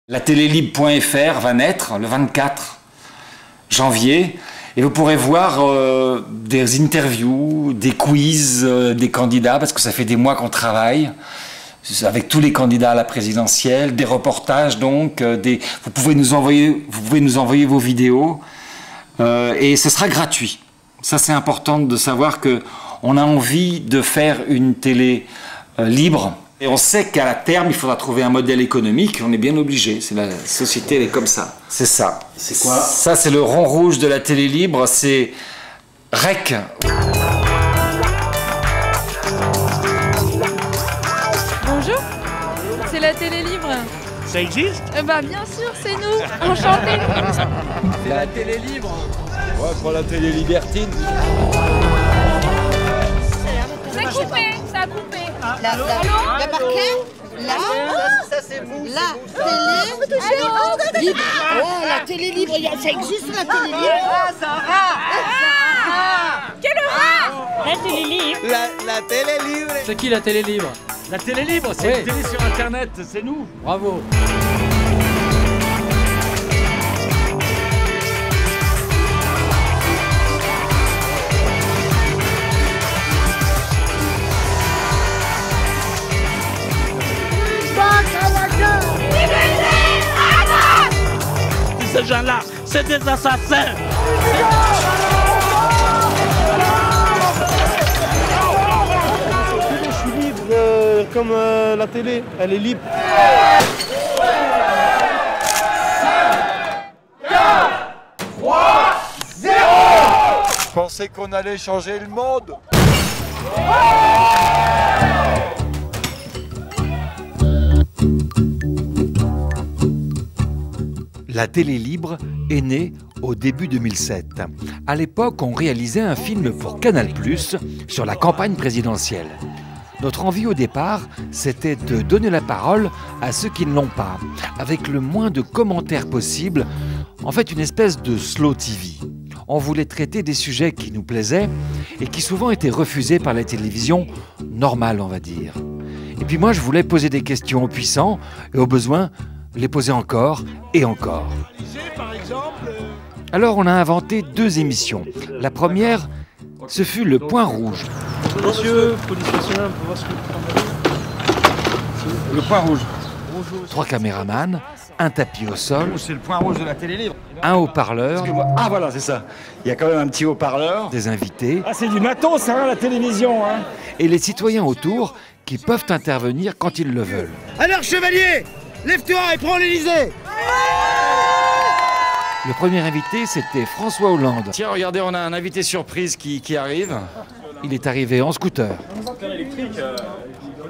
La télélibre.fr va naître le 24 janvier et vous pourrez voir des interviews, des quiz des candidats parce que ça fait des mois qu'on travaille avec tous les candidats à la présidentielle, des reportages donc, vous pouvez nous envoyer vos vidéos et ce sera gratuit. Ça c'est important de savoir que on a envie de faire une télé libre. Et on sait qu'à la terme, il faudra trouver un modèle économique, on est bien obligé. La société, elle est comme ça. C'est ça. C'est quoi? Ça, c'est le rond rouge de la télé libre, c'est REC. Bonjour, c'est la télé libre. Ça existe? Bah bien sûr, c'est nous. Enchantés. C'est la télé libre. Ouais, pour la télé libertine. C'est coupé, ça a coupé. Il y a marqué là, Ça c'est vous. la télé libre. Oh, la télé libre, ça existe la télé libre. Ah, ça va. Quel rat? La télé libre. La télé libre. C'est qui la télé libre? La télé libre, c'est Oui. une télé sur internet, c'est nous. Bravo. Ces gens-là, c'est des assassins. Je suis libre comme la télé, elle est libre. 4, 3, 0. Je pensais qu'on allait changer le monde. La télé libre est née au début 2007. À l'époque, on réalisait un film pour Canal+ sur la campagne présidentielle. Notre envie au départ, c'était de donner la parole à ceux qui ne l'ont pas, avec le moins de commentaires possible, en fait une espèce de slow TV. On voulait traiter des sujets qui nous plaisaient et qui souvent étaient refusés par la télévision normale, on va dire. Et puis moi, je voulais poser des questions aux puissants et au besoin, les poser encore et encore. Alors on a inventé 2 émissions. La première, ce fut le Point Rouge. Monsieur, police nationale, on peut voir ce que vous Le point rouge. 3 caméramans, un tapis au sol, C'est le point rouge de la télé libre. un haut-parleur, Ah voilà, c'est ça. Il y a quand même un petit haut-parleur. des invités Ah, c'est du matos, hein, la télévision, hein. et les citoyens autour qui peuvent intervenir quand ils le veulent. Alors chevalier, lève-toi et prends l'Élysée. Le premier invité, c'était François Hollande. Tiens, regardez, on a un invité surprise qui arrive. Il est arrivé en scooter.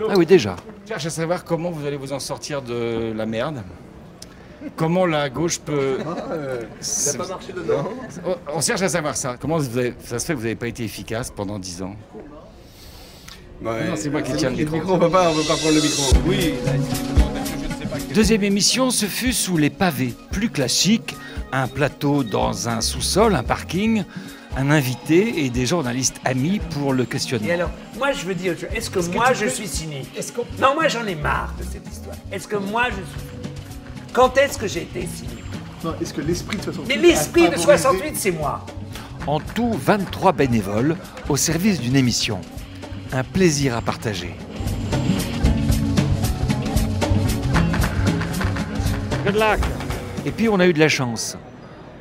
Ah oui, déjà. Je cherche à savoir comment vous allez vous en sortir de la merde. Comment la gauche peut... Ça n'a pas marché dedans. On cherche à savoir ça. Comment ça se fait que vous n'avez pas été efficace pendant 10 ans? Non, c'est moi qui tiens le micro. On peut pas prendre le micro. Oui. Deuxième émission, ce fut sous les pavés, plus classique, un plateau dans un sous-sol, un parking, un invité et des journalistes amis pour le questionnement. Et alors, moi je veux dire, est-ce que moi je suis cynique? Non, moi j'en ai marre de cette histoire. Est-ce que moi je suis... Quand est-ce que j'ai été cynique? Non, est-ce que l'esprit de 68... Mais l'esprit de 68, c'est moi. En tout, 23 bénévoles au service d'une émission. Un plaisir à partager. Good luck. Et puis on a eu de la chance.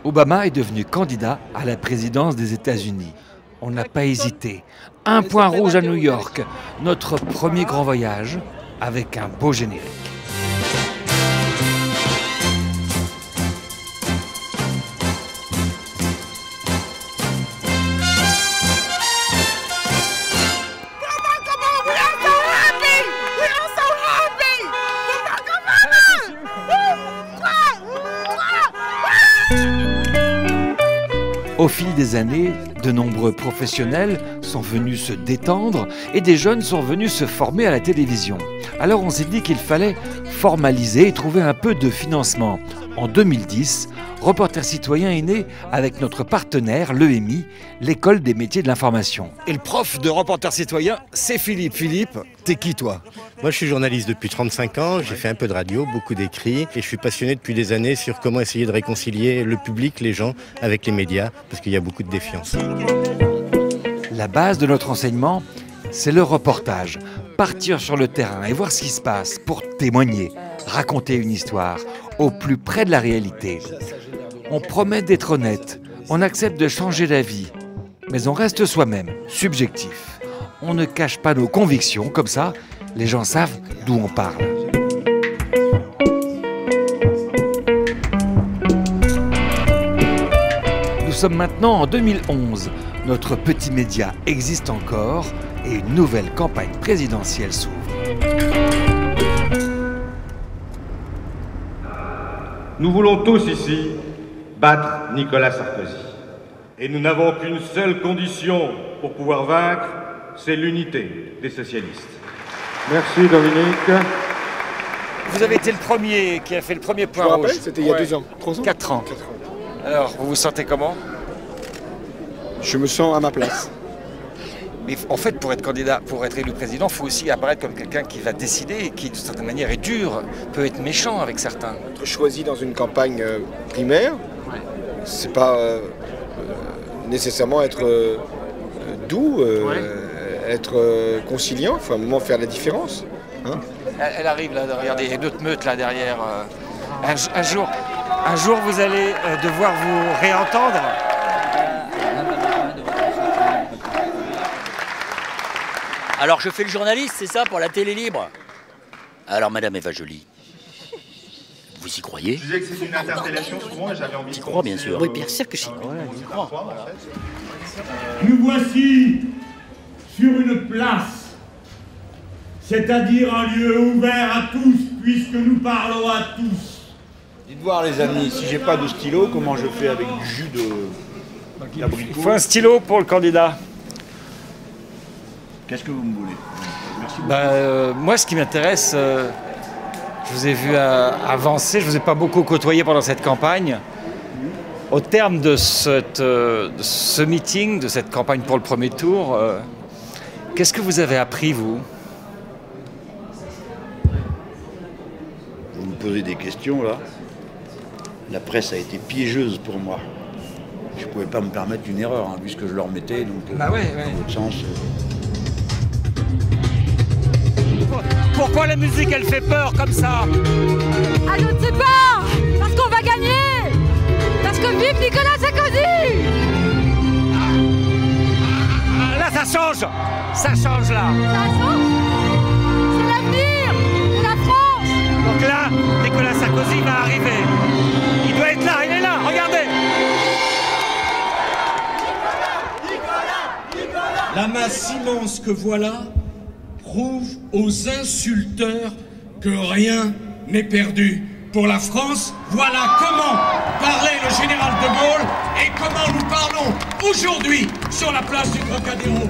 Obama est devenu candidat à la présidence des États-Unis. On n'a pas hésité. Un point rouge à New York, notre premier grand voyage, avec un beau générique. Au fil des années, de nombreux professionnels sont venus se détendre et des jeunes sont venus se former à la télévision. Alors on s'est dit qu'il fallait formaliser et trouver un peu de financement. En 2010, Reporter citoyen est né avec notre partenaire, l'EMI, l'École des métiers de l'information. Et le prof de Reporter citoyen, c'est Philippe. Philippe, t'es qui toi? Moi je suis journaliste depuis 35 ans, j'ai fait un peu de radio, beaucoup d'écrits et je suis passionné depuis des années sur comment essayer de réconcilier le public, les gens, avec les médias, parce qu'il y a beaucoup de défiance. La base de notre enseignement, c'est le reportage. Partir sur le terrain et voir ce qui se passe pour témoigner, raconter une histoire au plus près de la réalité. On promet d'être honnête, on accepte de changer d'avis, mais on reste soi-même, subjectif. On ne cache pas nos convictions, comme ça, les gens savent d'où on parle. Nous sommes maintenant en 2011. Notre petit média existe encore et une nouvelle campagne présidentielle s'ouvre. Nous voulons tous ici battre Nicolas Sarkozy. Et nous n'avons qu'une seule condition pour pouvoir vaincre, c'est l'unité des socialistes. Merci Dominique. Vous avez été le premier qui a fait le premier point rouge. C'était il y a 2 ans. 3 ans 4 ans. Alors, vous vous sentez comment? Je me sens à ma place. Mais en fait, pour être candidat, pour être élu président, il faut aussi apparaître comme quelqu'un qui va décider et qui, d'une certaine manière, est dur, peut être méchant avec certains. Être choisi dans une campagne primaire, c'est pas nécessairement être doux, être conciliant, il faut à un moment faire la différence. Hein. Elle arrive là, regardez, il y a d'autres meutes là derrière. Un jour, vous allez devoir vous réentendre. Alors je fais le journaliste, c'est ça, pour la télé libre? Alors Madame Eva Joly, vous y croyez? Je disais que c'est une interpellation souvent et j'avais envie de... J'y crois bien sûr. Oui, bien sûr que j'y crois. Nous voici sur une place, c'est-à-dire un lieu ouvert à tous, puisque nous parlons à tous. Dites voir les amis, si j'ai pas de stylo, comment je fais avec du jus d'abricot? Il faut un stylo pour le candidat. Qu'est-ce que vous me voulez? Merci beaucoup. Moi, ce qui m'intéresse, je vous ai vu avancer, je ne vous ai pas beaucoup côtoyé pendant cette campagne. Au terme de ce meeting, de cette campagne pour le premier tour, qu'est-ce que vous avez appris, vous? Vous me posez des questions, là. La presse a été piégeuse pour moi. Je ne pouvais pas me permettre une erreur, hein, puisque je leur mettais, donc... Bah ouais. Dans l'autre sens... Pourquoi la musique, elle fait peur comme ça? Ah, je ne sais pas. Parce qu'on va gagner. Parce que vive Nicolas Sarkozy. Là, ça change. Ça change, là. Ça change. C'est l'avenir de la France. Donc là, Nicolas Sarkozy va arriver. Il doit être là, il est là, regardez. La masse immense que voilà prouve aux insulteurs que rien n'est perdu. Pour la France, voilà comment parlait le général de Gaulle et comment nous parlons aujourd'hui sur la place du Trocadéro.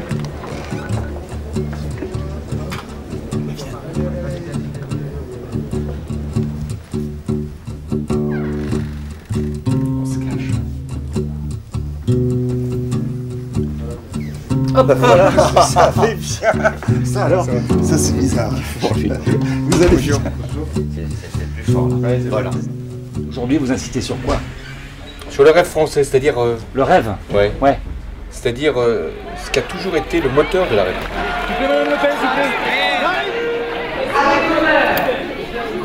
Ah bah voilà, ça fait bien. Ça alors, ça c'est bizarre. Vous allez bien. C'est plus fort là. Voilà. Aujourd'hui, vous incitez sur quoi? Sur le rêve français, c'est-à-dire... Le rêve? Ouais. Ouais. C'est-à-dire ce qui a toujours été le moteur de la République. S'il vous plaît, Madame Le Pen, s'il vous plaît.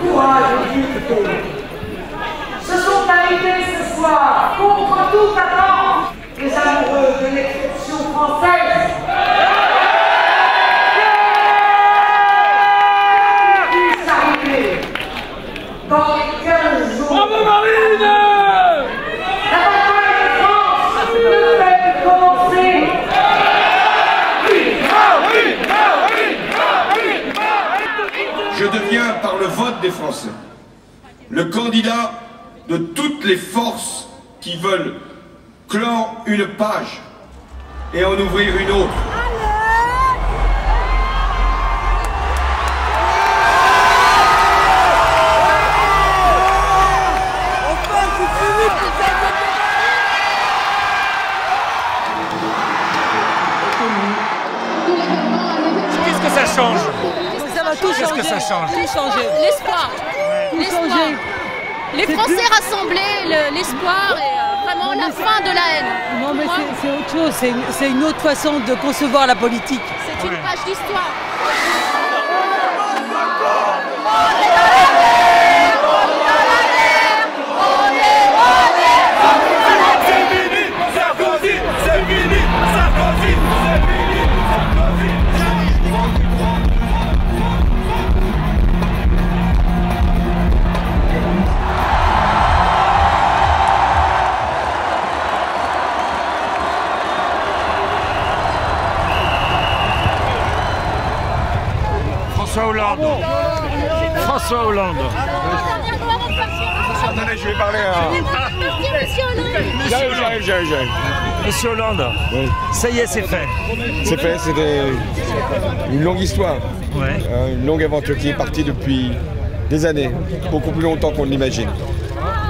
Courage aux députés. Se sont arrivés ce soir contre toute attente les amoureux de l'exception française. Ils puissent arriver dans les 15 jours. Bravo Marine! La bataille de France ne fait que commencer. Je deviens, par le vote des Français, le candidat de toutes les forces qui veulent clore une page et en ouvrir une autre. On Qu'est-ce que ça change? Ça va tout changer. Qu'est-ce que ça change? Tout changer. L'espoir. L'espoir. Les Français rassemblés, l'espoir et vraiment la fin de la haine. Non mais c'est autre chose, c'est une autre façon de concevoir la politique. C'est une page d'histoire. François Hollande. François Hollande. Attendez, je vais parler J'arrive. Monsieur Hollande, ça y est, c'est fait. C'est fait, c'était une longue histoire. Ouais. Une longue aventure qui est partie depuis des années, beaucoup plus longtemps qu'on ne l'imagine.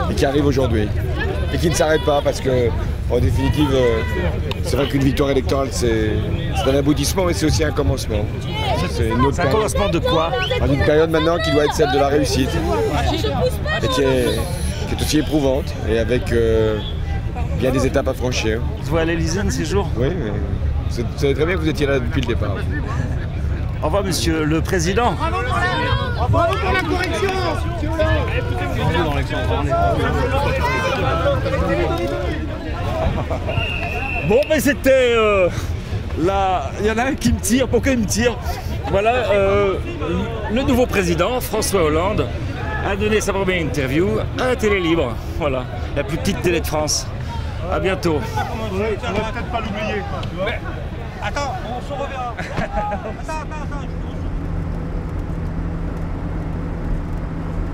Et qui arrive aujourd'hui. Et qui ne s'arrête pas parce que, en définitive, c'est vrai qu'une victoire électorale, c'est un aboutissement, mais c'est aussi un commencement. C'est un commencement de quoi? D'une période maintenant qui doit être celle de la réussite. Et qui est aussi éprouvante, et avec bien des étapes à franchir. Vous allez à l'Élysée un de ces jours? Oui, mais vous savez très bien que vous étiez là depuis le départ. Au revoir, monsieur le président. Bravo pour la correction. Bon, mais c'était là. Il y en a un qui me tire. Pourquoi il me tire? Voilà, le nouveau président, François Hollande, a donné sa première interview à la télé libre. Voilà, la plus petite télé de France. À bientôt. On va peut-être pas l'oublier. Attends, on se reverra. Attends.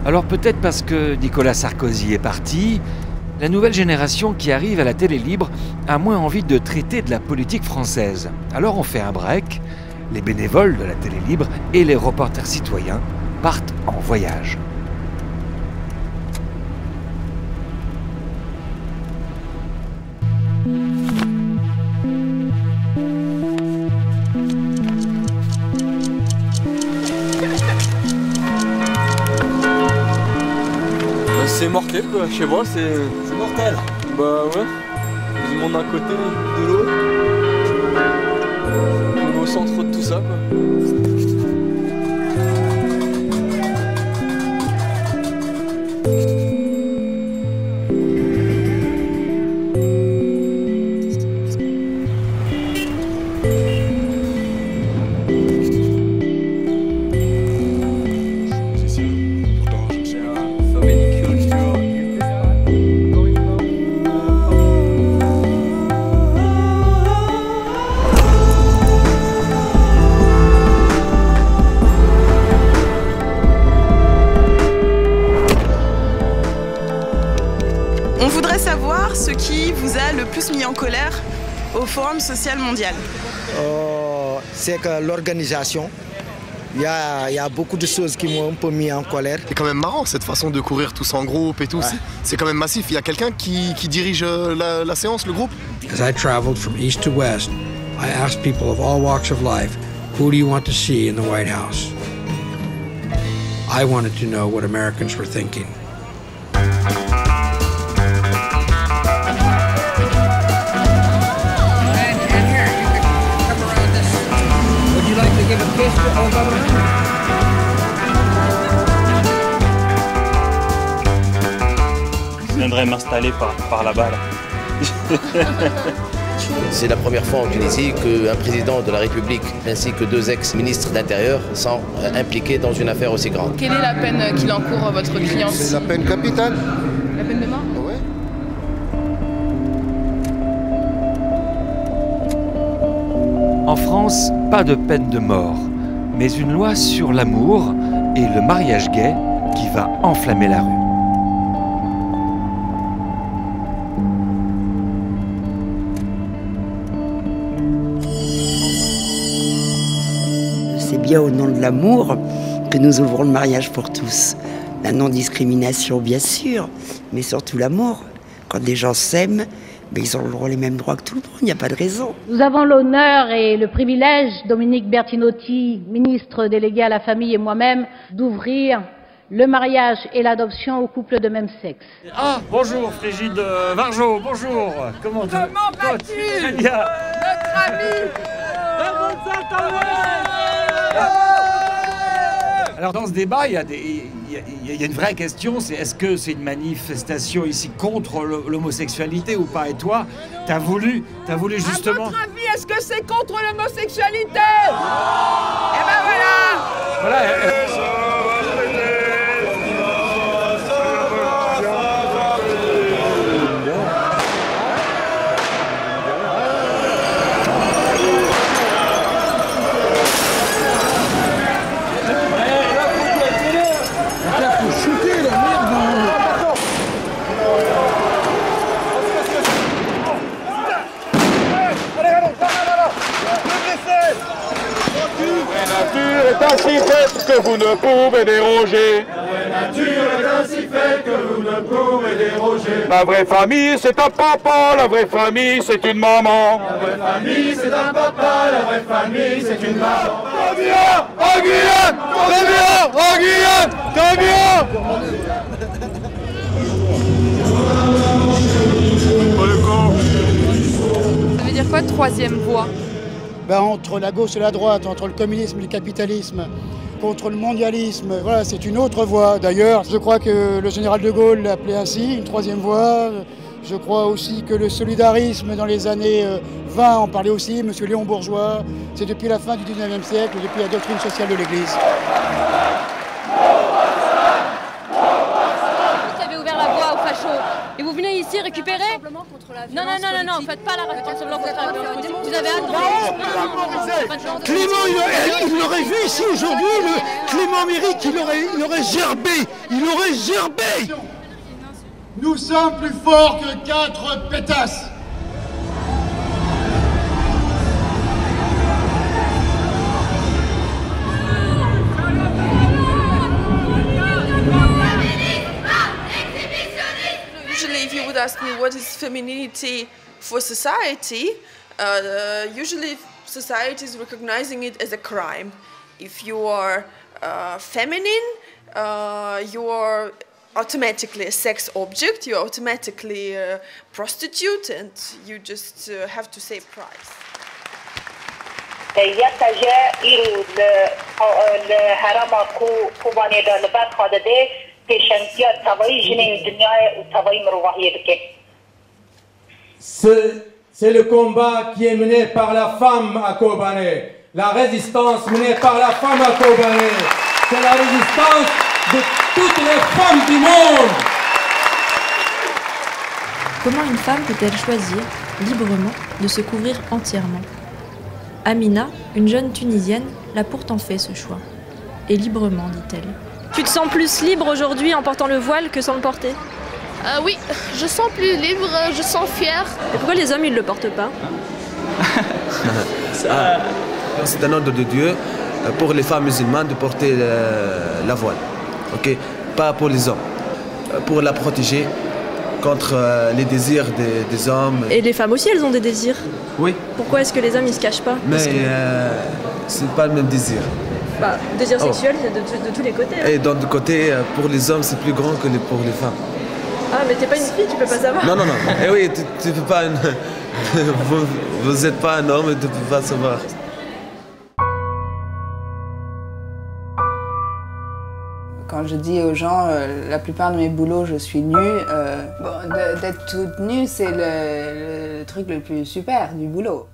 Alors peut-être parce que Nicolas Sarkozy est parti, la nouvelle génération qui arrive à la télé libre a moins envie de traiter de la politique française. Alors on fait un break, les bénévoles de la télé libre et les reporters citoyens partent en voyage. C'est mortel quoi, chez moi c'est mortel. Bah ouais, du monde d'un côté, de l'autre. On est au centre de tout ça quoi. On voudrait savoir ce qui vous a le plus mis en colère au Forum social mondial. C'est que l'organisation, il y a beaucoup de choses qui m'ont un peu mis en colère. C'est quand même marrant cette façon de courir tous en groupe et tout. Ouais. C'est quand même massif. Il y a quelqu'un qui dirige la séance, le groupe. As I traveled from east to west, I asked people of all walks of life, who do you want to see in the White House? I wanted to know what Americans were thinking. Give a kiss to Obama. Je viendrai m'installer par là-bas. C'est la première fois en Tunisie qu'un président de la République ainsi que deux ex-ministres d'Intérieur sont impliqués dans une affaire aussi grande. Quelle est la peine qu'il encourt votre client? C'est la peine capitale. La peine de mort? Oui. En France, pas de peine de mort, mais une loi sur l'amour et le mariage gay qui va enflammer la rue. C'est bien au nom de l'amour que nous ouvrons le mariage pour tous. La non-discrimination, bien sûr, mais surtout l'amour. Quand des gens s'aiment, Mais ils ont les mêmes droits que tout le monde, il n'y a pas de raison. Nous avons l'honneur et le privilège, Dominique Bertinotti, ministre délégué à la famille et moi-même, d'ouvrir le mariage et l'adoption aux couples de même sexe. Ah, bonjour Frigide Vargeau, bonjour. Comment vas-tu? Très bien. Notre ami. Alors dans ce débat, il y a une vraie question, c'est est-ce que c'est une manifestation ici contre l'homosexualité ou pas? Et toi, t'as voulu justement... À votre avis, est-ce que c'est contre l'homosexualité? Eh ben voilà. est ainsi faite que vous ne pouvez déroger. La nature est ainsi faite que vous ne pouvez déroger. La vraie famille c'est un papa, la vraie famille c'est une maman. La vraie famille c'est un papa, la vraie famille c'est une maman. Très bien, en Guyane, très bien, en Guyane, très bien. Ça veut dire quoi, troisième voie? Entre la gauche et la droite, entre le communisme et le capitalisme, contre le mondialisme, voilà, c'est une autre voie. D'ailleurs, je crois que le général de Gaulle l'a appelé ainsi, une troisième voie. Je crois aussi que le solidarisme dans les années 20 en parlait aussi, M. Léon Bourgeois. C'est depuis la fin du 19e siècle, depuis la doctrine sociale de l'Église. Vous avez ouvert la voie aux fachos et vous venez ici récupérer. Non, faites pas la rassemblement contre la violence politique. Vous avez attendu. Clément, il aurait vu ici aujourd'hui, Clément Méric, il aurait gerbé. Nous sommes plus forts que 4 pétasses. Usually, if you would ask me what is femininity for society, usually society is recognizing it as a crime. If you are feminine, you are automatically a sex object, you're automatically a prostitute, and you just have to say price. C'est le combat qui est mené par la femme à Kobané. La résistance menée par la femme à Kobané. C'est la résistance de toutes les femmes du monde. Comment une femme peut-elle choisir, librement, de se couvrir entièrement? Amina, une jeune Tunisienne, l'a pourtant fait ce choix. Et librement, dit-elle. Tu te sens plus libre aujourd'hui en portant le voile que sans le porter? Oui, je sens plus libre, je sens fière. Et pourquoi les hommes ils le portent pas? C'est un ordre de Dieu pour les femmes musulmanes de porter la voile. Okay? Pas pour les hommes, pour la protéger contre les désirs des hommes. Et les femmes aussi, elles ont des désirs. Oui. Pourquoi est-ce que les hommes ils se cachent pas? Mais c'est pas le même désir. Désir sexuel, c'est de tous les côtés. Hein. Et d'un côté, pour les hommes, c'est plus grand que pour les femmes. Ah, mais t'es pas une fille, tu peux pas savoir. Non. Eh oui, tu peux pas. Vous êtes pas un homme et tu peux pas savoir. Quand je dis aux gens, la plupart de mes boulots, je suis nue. D'être toute nue, c'est le truc le plus super du boulot.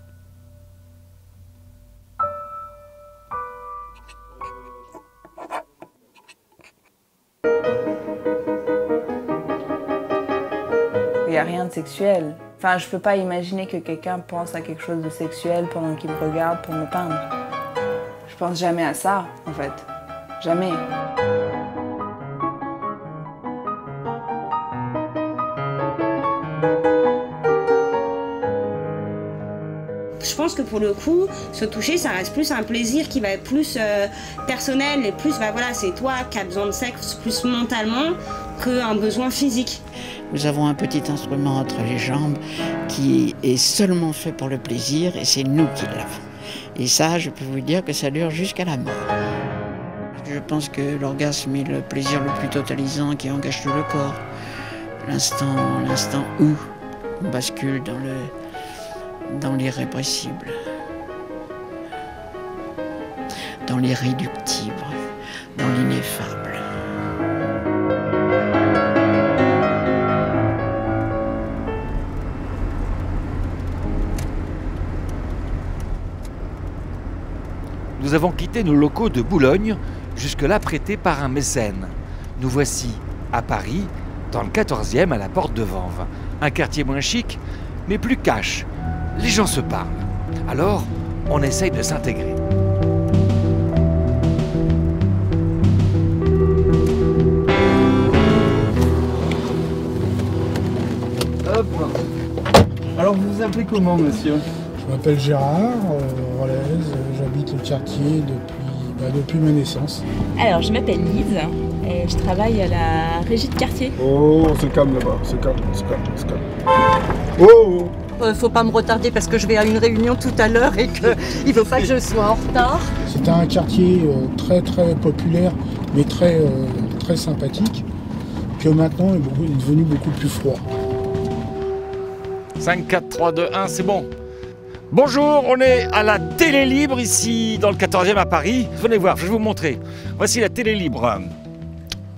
Il n'y a rien de sexuel. Enfin, je peux pas imaginer que quelqu'un pense à quelque chose de sexuel pendant qu'il me regarde pour me peindre. Je pense jamais à ça, en fait. Jamais. Je pense que pour le coup, se toucher, ça reste plus un plaisir qui va être plus personnel et plus, bah voilà, c'est toi qui as besoin de sexe plus mentalement qu'un besoin physique. Nous avons un petit instrument entre les jambes qui est seulement fait pour le plaisir et c'est nous qui l'avons. Et ça, je peux vous dire que ça dure jusqu'à la mort. Je pense que l'orgasme est le plaisir le plus totalisant qui engage tout le corps. L'instant où on bascule dans l'irrépressible, dans l'irréductible, dans l'ineffable. Nous avons quitté nos locaux de Boulogne, jusque-là prêtés par un mécène. Nous voici à Paris, dans le 14e, à la porte de Vanves. Un quartier moins chic, mais plus cash. Les gens se parlent. Alors, on essaye de s'intégrer. Hop. Alors, vous vous appelez comment, monsieur? Je m'appelle Gérard, Relaise, j'habite le quartier depuis ma naissance. Alors, je m'appelle Lise et je travaille à la régie de quartier. Oh, c'est calme là-bas, c'est calme. Oh, faut pas me retarder parce que je vais à une réunion tout à l'heure et qu'il faut pas que je sois en retard. C'est un quartier très populaire, mais très sympathique, que maintenant est devenu beaucoup plus froid. 5, 4, 3, 2, 1, c'est bon. Bonjour, on est à la Télé Libre ici dans le 14e à Paris. Venez voir, je vais vous montrer. Voici la Télé Libre.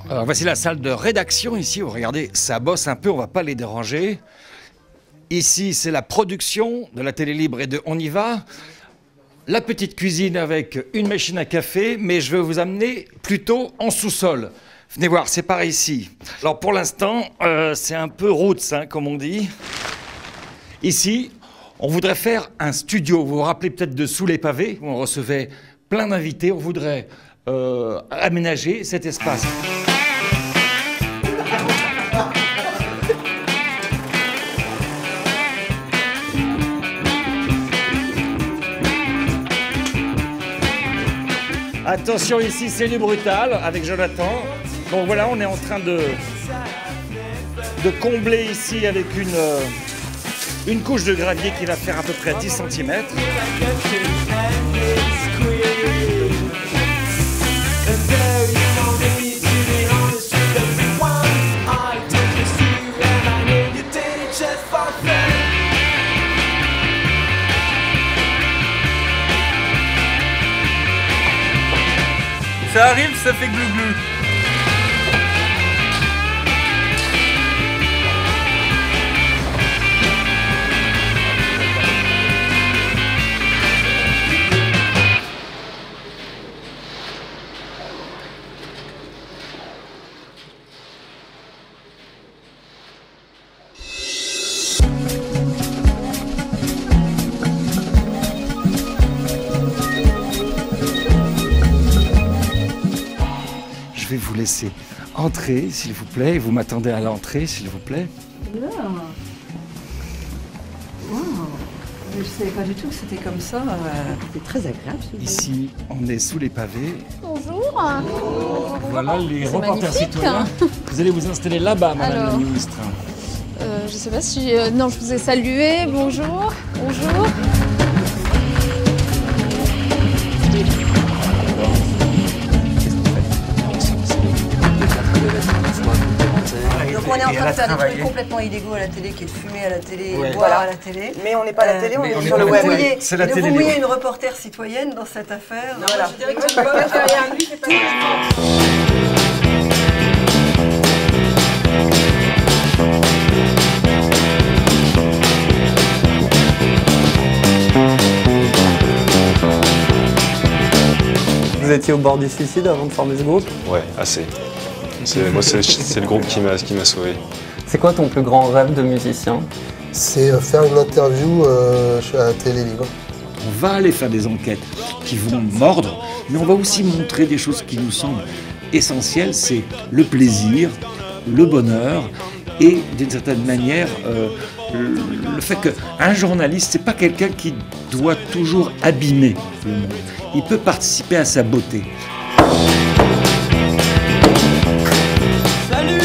Alors, voici la salle de rédaction ici. Oh, regardez, ça bosse un peu, on va pas les déranger. Ici, c'est la production de la Télé Libre et de On y va. La petite cuisine avec une machine à café, mais je vais vous amener plutôt en sous-sol. Venez voir, c'est par ici. Alors pour l'instant, c'est un peu roots, hein, comme on dit. Ici, on voudrait faire un studio. Vous vous rappelez peut-être de Sous les pavés, où on recevait plein d'invités. On voudrait aménager cet espace. Attention, ici c'est du brutal avec Jonathan. Donc voilà, on est en train de combler ici avec une couche de gravier qui va faire à peu près 10 cm. ça arrive, ça fait glu-glu. Je vais vous laisser entrer, s'il vous plaît. Vous m'attendez à l'entrée, s'il vous plaît. Wow. Je ne savais pas du tout que c'était comme ça. C'était très agréable. Ici, on est sous les pavés. Bonjour. Voilà les reporters citoyens. Vous allez vous installer là-bas, Madame la Ministre. Je ne sais pas si... non, je vous ai salué. Bonjour. Bonjour. Donc on est en train de faire des trucs complètement illégaux à la télé, qui est de fumer à la télé, boire à la télé. Mais on n'est pas à la télé, on est sur le web. C'est la télé. Vous mouillez une reporter citoyenne dans cette affaire. Non, voilà. Je dirais que je peux pas faire rien, lui, c'est pas Vous étiez au bord du suicide avant de former ce groupe? Ouais, assez. Moi, c'est le groupe qui m'a sauvé. C'est quoi ton plus grand rêve de musicien? C'est faire une interview à la Télé Libre. On va aller faire des enquêtes qui vont mordre, mais on va aussi montrer des choses qui nous semblent essentielles. C'est le plaisir, le bonheur et d'une certaine manière le fait qu'un journaliste, c'est pas quelqu'un qui doit toujours abîmer le monde. Il peut participer à sa beauté. Salut!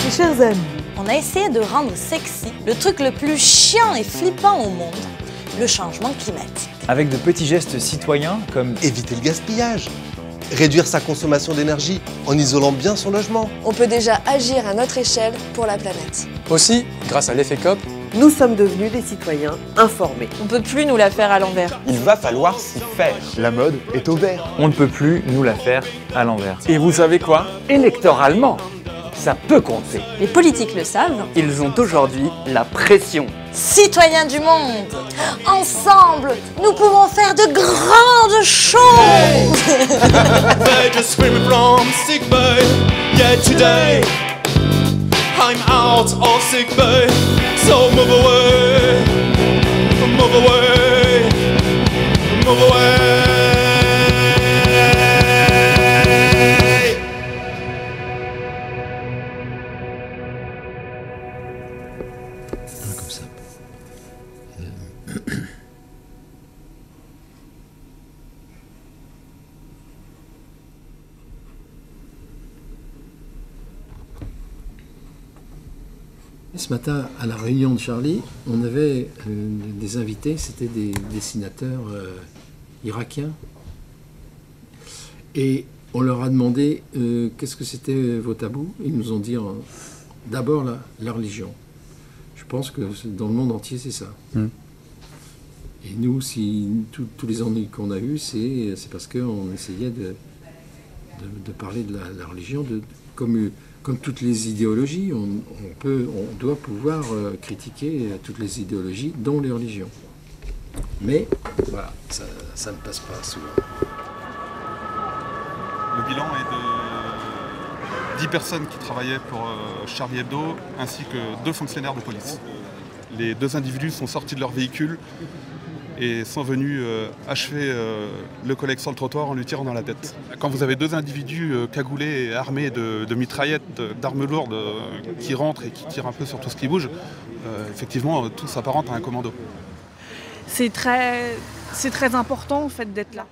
Mes chers amis, on a essayé de rendre sexy le truc le plus chiant et flippant au monde, le changement climatique. Avec de petits gestes citoyens comme éviter le gaspillage, réduire sa consommation d'énergie en isolant bien son logement. On peut déjà agir à notre échelle pour la planète. Aussi, grâce à l'effet COP, nous sommes devenus des citoyens informés. On ne peut plus nous la faire à l'envers. Il va falloir s'y faire. La mode est au vert. On ne peut plus nous la faire à l'envers. Et vous savez quoi? Électoralement, ça peut compter. Les politiques le savent. Ils ont aujourd'hui la pression. Citoyens du monde, ensemble, nous pouvons faire de grandes choses. They're just screaming from sick bay. Yeah, today I'm out of sick bay. So move away, move away, move away. Comme ça. Ce matin, à la réunion de Charlie, on avait des invités, c'était des dessinateurs irakiens. Et on leur a demandé qu'est-ce que c'était vos tabous. Ils nous ont dit d'abord la religion. Je pense que dans le monde entier, c'est ça. Et nous, tous les ennuis qu'on a eus, c'est parce qu'on essayait de parler de la religion, comme toutes les idéologies, on doit pouvoir critiquer toutes les idéologies, dont les religions. Mais voilà, ça ne passe pas souvent. Le bilan est de 10 personnes qui travaillaient pour Charlie Hebdo, ainsi que 2 fonctionnaires de police. Les 2 individus sont sortis de leur véhicule et sont venus achever le collègue sur le trottoir en lui tirant dans la tête. Quand vous avez 2 individus cagoulés et armés de mitraillettes, d'armes lourdes qui rentrent et qui tirent un peu sur tout ce qui bouge, effectivement tout s'apparente à un commando. C'est très important en fait d'être là.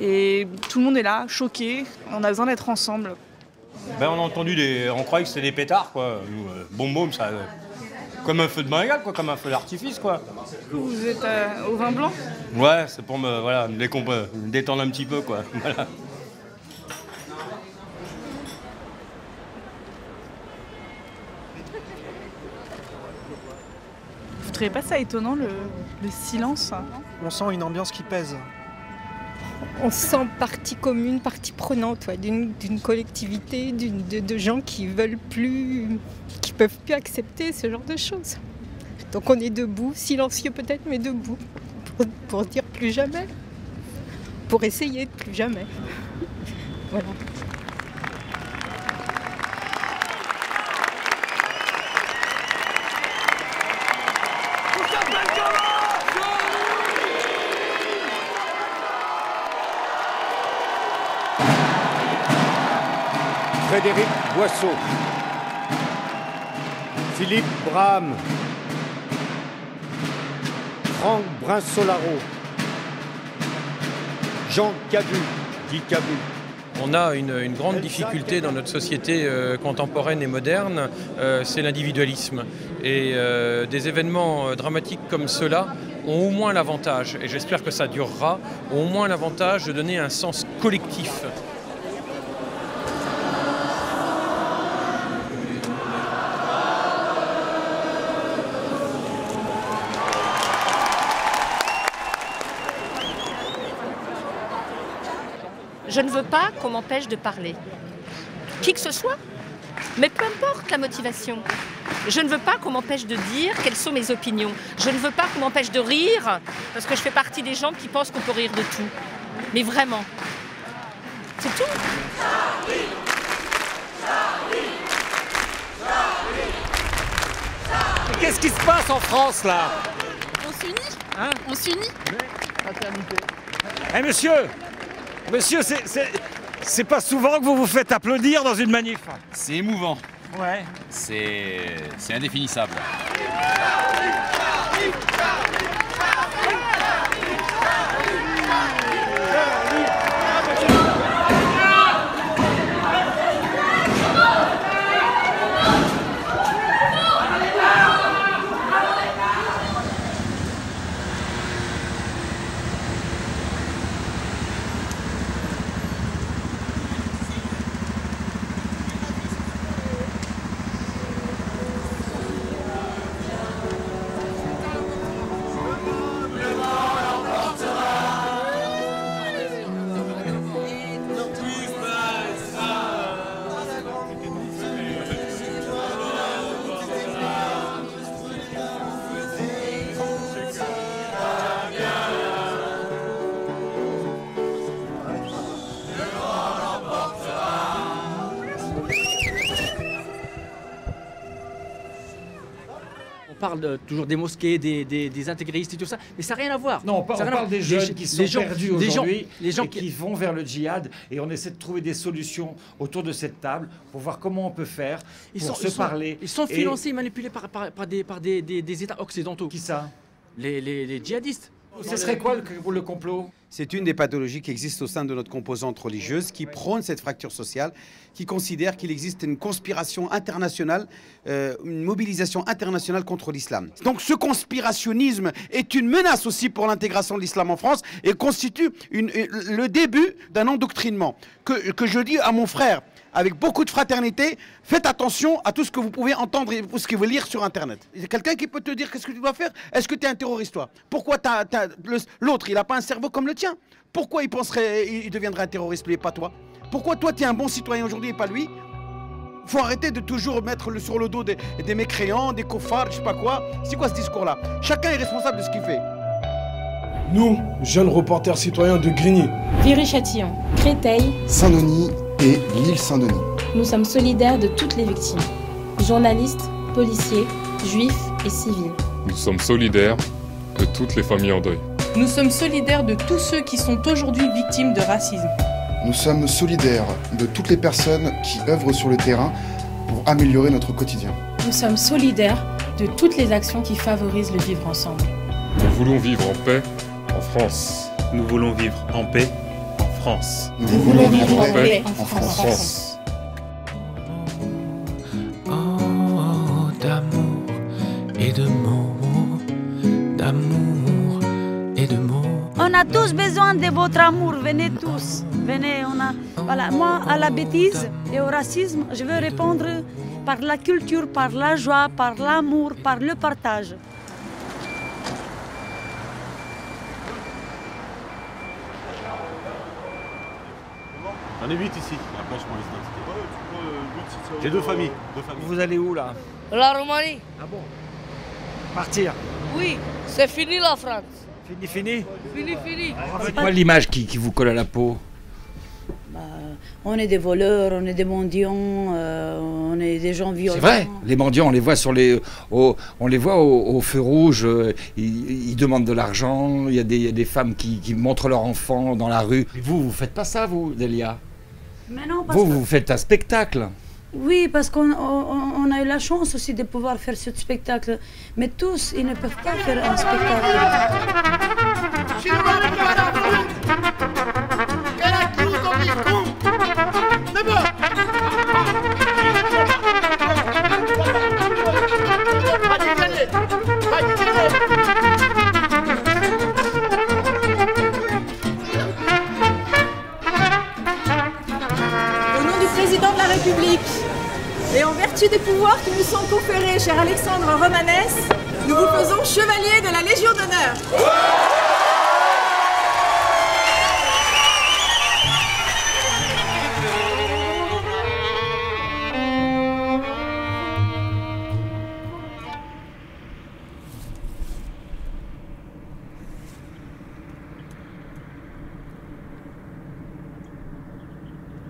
Et tout le monde est là, choqué, on a besoin d'être ensemble. Ben, on a entendu on croyait que c'était des pétards quoi. Boum boum, ça. Comme un feu de Bengale, quoi, comme un feu d'artifice, quoi. Vous êtes au vin blanc? Ouais, c'est pour me détendre un petit peu, quoi. Voilà. Vous trouvez pas ça étonnant, le silence? On sent une ambiance qui pèse. On se sent partie commune, partie prenante d'une collectivité, de gens qui veulent plus, qui peuvent plus accepter ce genre de choses. Donc on est debout, silencieux peut-être, mais debout, pour dire plus jamais, pour essayer de plus jamais. Voilà. Frédéric Boisseau, Philippe Braham, Franck Brinsolaro, Jean Cabu, dit Cabu. On a une grande difficulté dans notre société contemporaine et moderne, c'est l'individualisme. Et des événements dramatiques comme ceux-là ont au moins l'avantage, et j'espère que ça durera, ont au moins l'avantage de donner un sens collectif. Je ne veux pas qu'on m'empêche de parler. Qui que ce soit, mais peu importe la motivation. Je ne veux pas qu'on m'empêche de dire quelles sont mes opinions. Je ne veux pas qu'on m'empêche de rire, parce que je fais partie des gens qui pensent qu'on peut rire de tout. Mais vraiment, c'est tout. Qu'est-ce qui se passe en France, là? On s'unit, hein? On s'unit. Eh, monsieur, c'est pas souvent que vous vous faites applaudir dans une manif. C'est émouvant. Ouais. C'est indéfinissable. On parle toujours des mosquées, des intégristes et tout ça, mais ça n'a rien à voir. Non, on parle des jeunes qui sont perdus aujourd'hui et qui vont vers le djihad, et on essaie de trouver des solutions autour de cette table pour voir comment on peut faire pour se parler. Ils sont financés et manipulés par des États occidentaux. Qui ça? Les djihadistes. Ce serait quoi le complot? C'est une des pathologies qui existent au sein de notre composante religieuse, qui prône cette fracture sociale, qui considère qu'il existe une conspiration internationale, une mobilisation internationale contre l'islam. Donc ce conspirationnisme est une menace aussi pour l'intégration de l'islam en France et constitue le début d'un endoctrinement que je dis à mon frère avec beaucoup de fraternité. Faites attention à tout ce que vous pouvez entendre et ce que vous lire sur Internet. Il y a quelqu'un qui peut te dire qu'est-ce que tu dois faire. Est-ce que tu es un terroriste, toi? Pourquoi l'autre, il n'a pas un cerveau comme le tien? Pourquoi il deviendrait un terroriste, lui, et pas toi? Pourquoi toi, tu es un bon citoyen aujourd'hui et pas lui? Faut arrêter de toujours mettre sur le dos des mécréants, des cofards, je sais pas quoi. C'est quoi ce discours-là? Chacun est responsable de ce qu'il fait. Nous, jeunes reporters citoyens de Grigny, Viry-Châtillon, Créteil, Saint-Denis et l'île Saint-Denis. Nous sommes solidaires de toutes les victimes, journalistes, policiers, juifs et civils. Nous sommes solidaires de toutes les familles en deuil. Nous sommes solidaires de tous ceux qui sont aujourd'hui victimes de racisme. Nous sommes solidaires de toutes les personnes qui œuvrent sur le terrain pour améliorer notre quotidien. Nous sommes solidaires de toutes les actions qui favorisent le vivre ensemble. Nous voulons vivre en paix en France. Nous voulons vivre en paix en France. Nous voulons vivre en paix en France. Oh, d'amour et de mots, d'amour et de mots. On a tous besoin de votre amour, venez tous. Venez, Voilà, moi, à la bêtise et au racisme, je veux répondre par la culture, par la joie, par l'amour, par le partage. On est 8 ici. Après, je prends les J'ai deux familles. Vous allez où là? La Roumanie. Ah bon? Partir? Oui, c'est fini la France. Fini? Fini. C'est quoi l'image qui vous colle à la peau? On est des voleurs, on est des mendiants, on est des gens violents. C'est vrai, les mendiants, on les voit au feu rouge, ils demandent de l'argent, il y a des femmes qui montrent leurs enfants dans la rue. Mais vous faites pas ça, vous, Delia? Mais non, parce vous faites un spectacle. Oui, parce qu'on a eu la chance aussi de pouvoir faire ce spectacle. Mais tous, ils ne peuvent pas faire un spectacle. Au nom du président de la République et en vertu des pouvoirs qui nous sont conférés, cher Alexandre Romanès, nous vous faisons chevalier de la Légion d'honneur.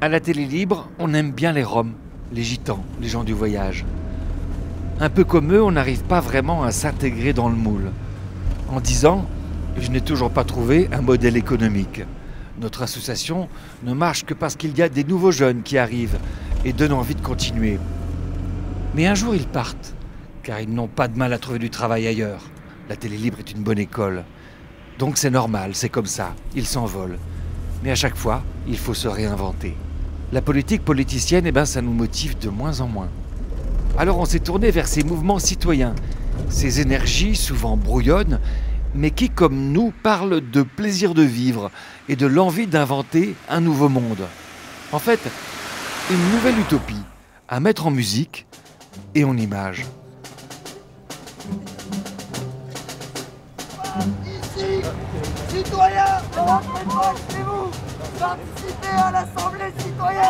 À la télé libre, on aime bien les Roms, les Gitans, les gens du voyage. Un peu comme eux, on n'arrive pas vraiment à s'intégrer dans le moule. En 10 ans, je n'ai toujours pas trouvé un modèle économique. Notre association ne marche que parce qu'il y a des nouveaux jeunes qui arrivent et donnent envie de continuer. Mais un jour ils partent, car ils n'ont pas de mal à trouver du travail ailleurs. La télé libre est une bonne école. Donc c'est normal, c'est comme ça, ils s'envolent. Mais à chaque fois, il faut se réinventer. La politique politicienne, ça nous motive de moins en moins. Alors on s'est tourné vers ces mouvements citoyens, ces énergies souvent brouillonnes, mais qui, comme nous, parlent de plaisir de vivre et de l'envie d'inventer un nouveau monde. En fait, une nouvelle utopie à mettre en musique et en images. Ici, citoyens, rentrez-moi chez vous, participez à l'Assemblée citoyenne.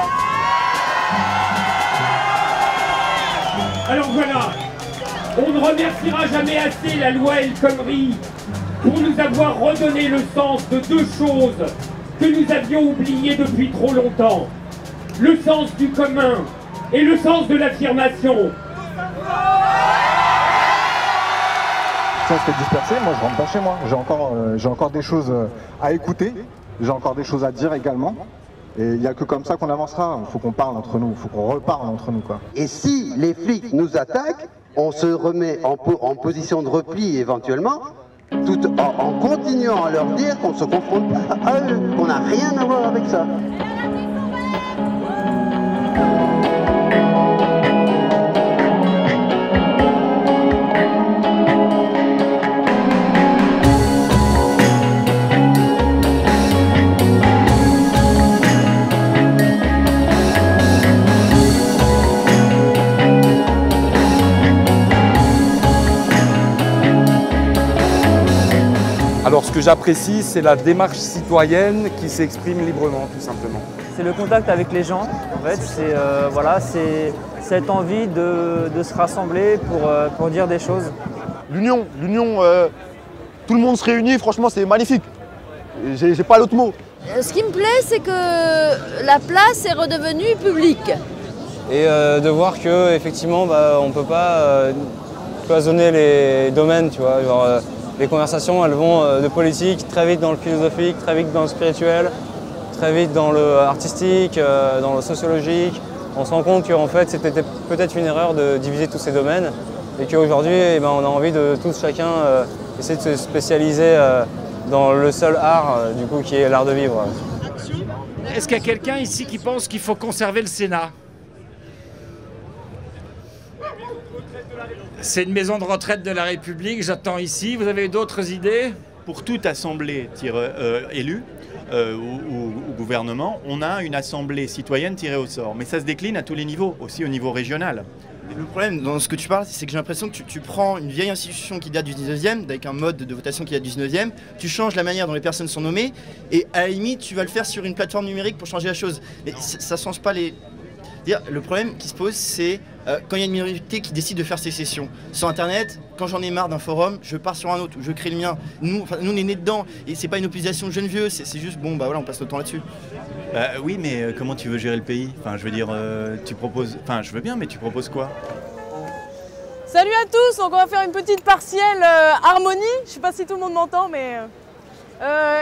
Alors voilà, on ne remerciera jamais assez la loi El Khomri pour nous avoir redonné le sens de deux choses que nous avions oubliées depuis trop longtemps. Le sens du commun et le sens de l'affirmation. Si on se fait disperser, moi je rentre pas chez moi. J'ai encore des choses à écouter, j'ai encore des choses à dire également. Et il n'y a que comme ça qu'on avancera. Il faut qu'on parle entre nous, il faut qu'on reparle entre nous, quoi. Et si les flics nous attaquent, on se remet en position de repli éventuellement, tout en continuant à leur dire qu'on se confronte à eux, qu'on n'a rien à voir avec ça. Alors ce que j'apprécie, c'est la démarche citoyenne qui s'exprime librement, tout simplement. C'est le contact avec les gens, en fait. C'est voilà, cette envie de se rassembler pour dire des choses. L'union, tout le monde se réunit, franchement c'est magnifique. J'ai pas l'autre mot. Ce qui me plaît, c'est que la place est redevenue publique. Et de voir que effectivement, on ne peut pas cloisonner les domaines, tu vois. Genre, les conversations, elles vont de politique très vite dans le philosophique, très vite dans le spirituel, très vite dans le artistique, dans le sociologique. On se rend compte qu'en fait, c'était peut-être une erreur de diviser tous ces domaines et qu'aujourd'hui, on a envie de tous chacun essayer de se spécialiser dans le seul art, du coup, qui est l'art de vivre. Est-ce qu'il y a quelqu'un ici qui pense qu'il faut conserver le Sénat ? C'est une maison de retraite de la République, j'attends ici. Vous avez d'autres idées ? Pour toute assemblée élue ou gouvernement, on a une assemblée citoyenne tirée au sort. Mais ça se décline à tous les niveaux, aussi au niveau régional. Le problème dans ce que tu parles, c'est que j'ai l'impression que tu prends une vieille institution qui date du 19e, avec un mode de votation qui date du 19e, tu changes la manière dont les personnes sont nommées, et à la limite, tu vas le faire sur une plateforme numérique pour changer la chose. Mais ça ne change pas les... Le problème qui se pose, c'est quand il y a une minorité qui décide de faire sécession. Sur Internet, quand j'en ai marre d'un forum, je pars sur un autre, ou je crée le mien. Nous, on est nés dedans, et c'est pas une opposition de jeunes vieux, c'est juste, voilà, on passe notre temps là-dessus. Oui, mais comment tu veux gérer le pays ? Enfin, je veux dire, tu proposes... Enfin, je veux bien, mais tu proposes quoi ? Salut à tous, donc on va faire une petite partielle harmonie. Je sais pas si tout le monde m'entend, mais...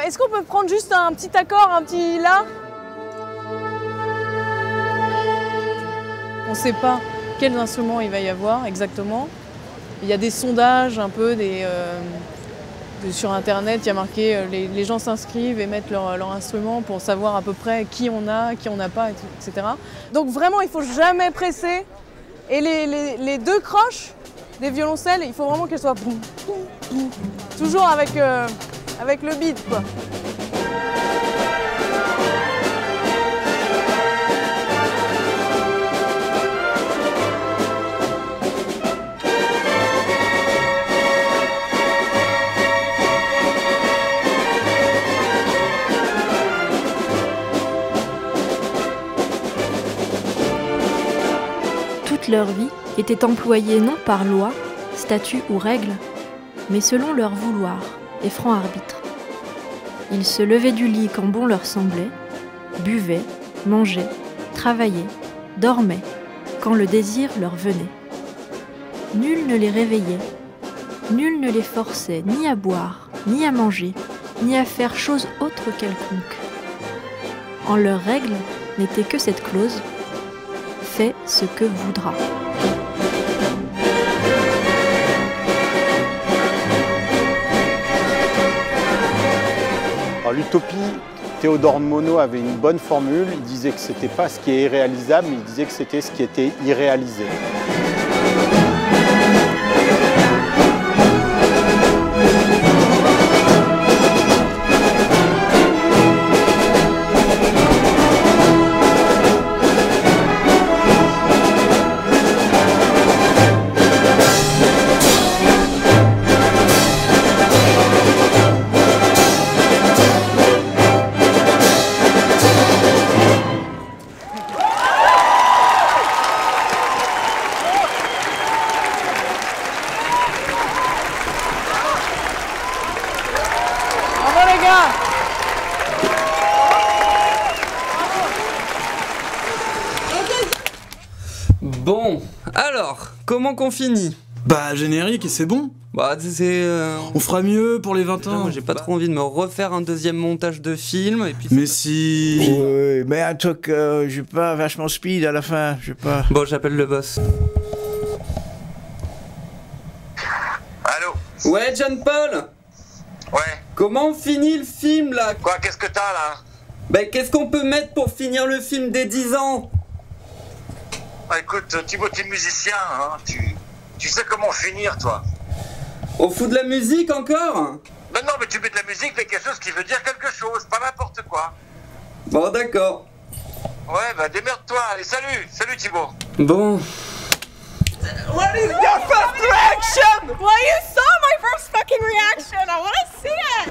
est-ce qu'on peut prendre juste un petit accord, un petit La ? On ne sait pas quels instruments il va y avoir exactement. Il y a des sondages un peu sur Internet, il y a marqué les gens s'inscrivent et mettent leur instrument pour savoir à peu près qui on a pas, etc. Donc vraiment, il ne faut jamais presser. Et les deux croches des violoncelles, il faut vraiment qu'elles soient toujours avec le beat, quoi. Leur vie était employée non par loi, statut ou règle, mais selon leur vouloir et franc arbitre. Ils se levaient du lit quand bon leur semblait, buvaient, mangeaient, travaillaient, dormaient, quand le désir leur venait. Nul ne les réveillait, nul ne les forçait ni à boire, ni à manger, ni à faire chose autre quelconque. En leurs règles n'était que cette clause: fais ce que voudras. l'utopie, Théodore Monod avait une bonne formule. Il disait que c'était pas ce qui est irréalisable, mais il disait que c'était ce qui était irréalisé. Bon, alors, comment qu'on finit? Bah, générique et c'est bon. Bah, c'est... On fera mieux pour les 20 ans. Moi, j'ai pas trop envie de me refaire un deuxième montage de film et puis... Mais si... Oui, mais un truc, je sais pas, vachement speed à la fin, je sais pas... Bon, j'appelle le boss. Allô? Ouais, John Paul? Ouais. Comment on finit le film, là? Quoi, qu'est-ce que t'as, là? Bah, qu'est-ce qu'on peut mettre pour finir le film des 10 ans? Bah, écoute, Thibaut, t'es musicien, hein, tu sais comment finir, toi. On fout de la musique encore? Non, non, mais tu mets de la musique, mais quelque chose qui veut dire quelque chose, pas n'importe quoi. Bon, d'accord. Ouais, bah démerde-toi, allez, salut, salut Thibaut. Bon. What is your first reaction? Well, you saw my first fucking reaction. I want to see it.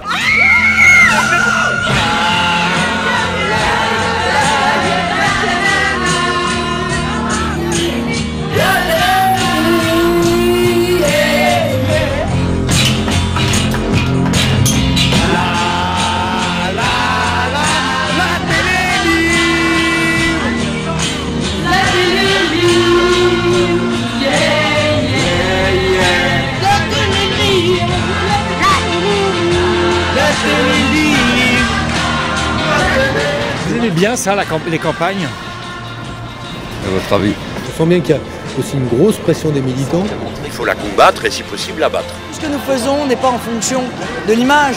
Vous aimez bien ça, les campagnes? À votre avis? Je sens bien qu'il y a aussi une grosse pression des militants. Il faut la combattre et si possible la battre. Ce que nous faisons n'est pas en fonction de l'image.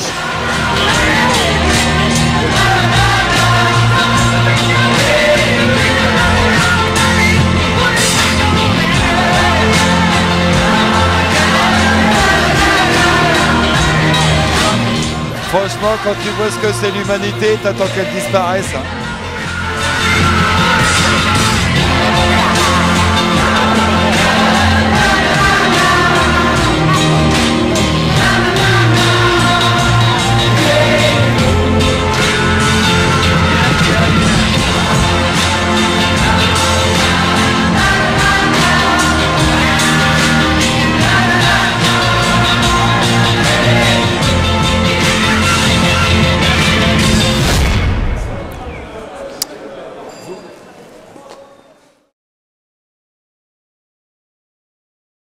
Franchement, quand tu vois ce que c'est l'humanité, t'attends qu'elle disparaisse. Hein.